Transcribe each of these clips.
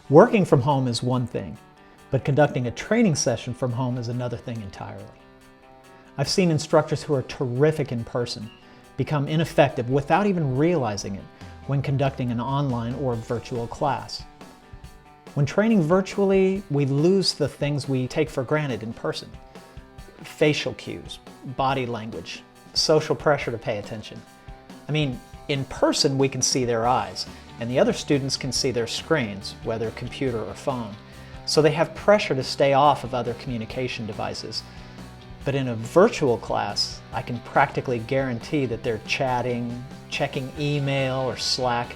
Working from home is one thing, but conducting a training session from home is another thing entirely. I've seen instructors who are terrific in person become ineffective without even realizing it when conducting an online or virtual class. When training virtually, we lose the things we take for granted in person. Facial cues, body language, social pressure to pay attention. I mean, in person we can see their eyes, and the other students can see their screens, whether computer or phone. So they have pressure to stay off of other communication devices. But in a virtual class, I can practically guarantee that they're chatting, checking email or Slack.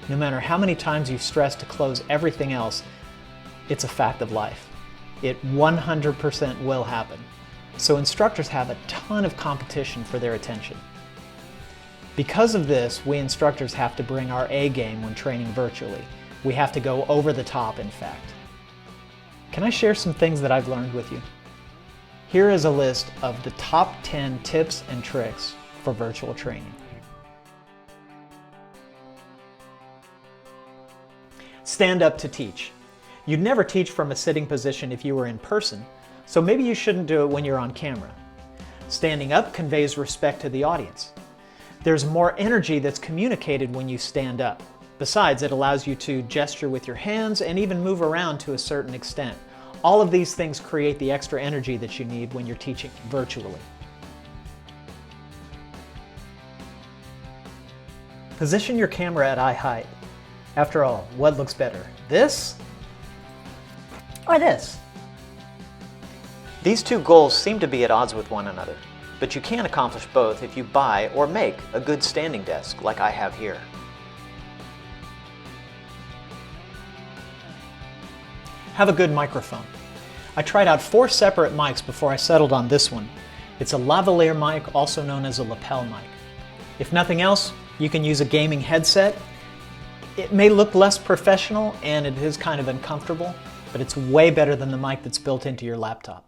No matter how many times you stress to close everything else, it's a fact of life. It 100% will happen. So instructors have a ton of competition for their attention. Because of this, we instructors have to bring our A game when training virtually. We have to go over the top, in fact. Can I share some things that I've learned with you? Here is a list of the top 10 tips and tricks for virtual training. Stand up to teach. You'd never teach from a sitting position if you were in person, so maybe you shouldn't do it when you're on camera. Standing up conveys respect to the audience. There's more energy that's communicated when you stand up. Besides, it allows you to gesture with your hands and even move around to a certain extent. All of these things create the extra energy that you need when you're teaching virtually. Position your camera at eye height. After all, what looks better, this or this? These two goals seem to be at odds with one another, but you can accomplish both if you buy or make a good standing desk like I have here. Have a good microphone. I tried out 4 separate mics before I settled on this one. It's a lavalier mic, also known as a lapel mic. If nothing else, you can use a gaming headset. It may look less professional and it is kind of uncomfortable, but it's way better than the mic that's built into your laptop.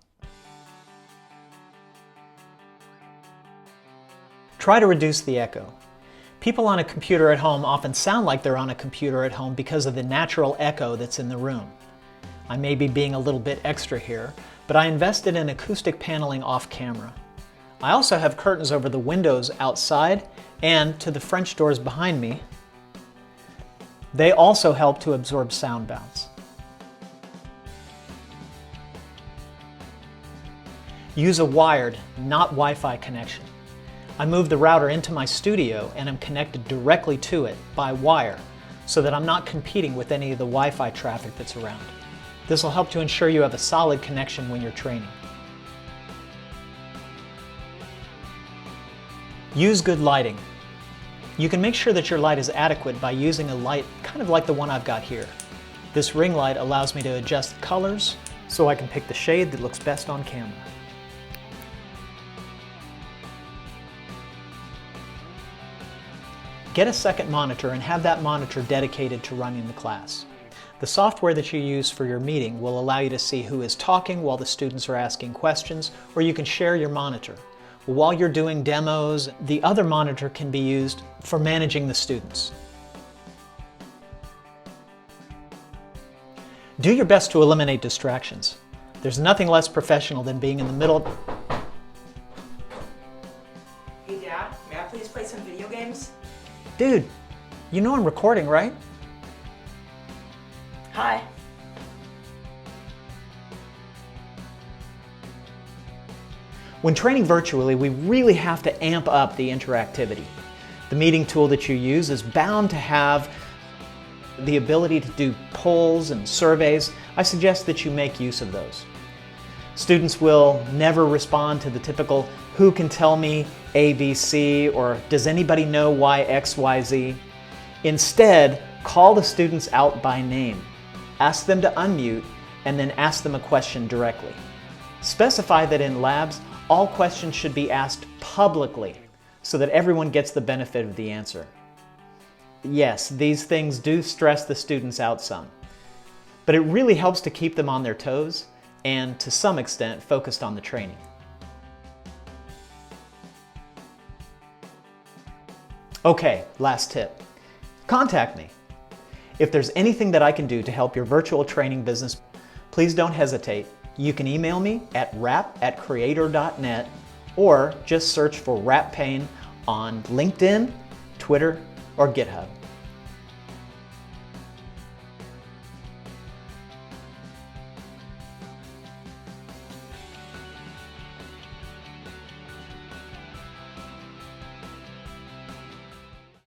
Try to reduce the echo. People on a computer at home often sound like they're on a computer at home because of the natural echo that's in the room. I may be being a little bit extra here, but I invested in acoustic paneling off camera. I also have curtains over the windows outside and to the French doors behind me. They also help to absorb sound bounce. Use a wired, not Wi-Fi connection. I moved the router into my studio and am connected directly to it by wire so that I'm not competing with any of the Wi-Fi traffic that's around. This will help to ensure you have a solid connection when you're training. Use good lighting. You can make sure that your light is adequate by using a light kind of like the one I've got here. This ring light allows me to adjust the colors so I can pick the shade that looks best on camera. Get a second monitor and have that monitor dedicated to running the class. The software that you use for your meeting will allow you to see who is talking while the students are asking questions, or you can share your monitor. While you're doing demos, the other monitor can be used for managing the students. Do your best to eliminate distractions. There's nothing less professional than being in the middle. Hey Dad, may I please play some video games? Dude, you know I'm recording, right? Hi. When training virtually, we really have to amp up the interactivity. The meeting tool that you use is bound to have the ability to do polls and surveys. I suggest that you make use of those. Students will never respond to the typical, who can tell me ABC, or does anybody know why XYZ? Instead, call the students out by name. Ask them to unmute, and then ask them a question directly. Specify that in labs, all questions should be asked publicly so that everyone gets the benefit of the answer. Yes, these things do stress the students out some, but it really helps to keep them on their toes and, to some extent, focused on the training. Okay, last tip. Contact me. If there's anything that I can do to help your virtual training business, please don't hesitate. You can email me at rap@creator.net or just search for Rap Payne on LinkedIn, Twitter, or GitHub.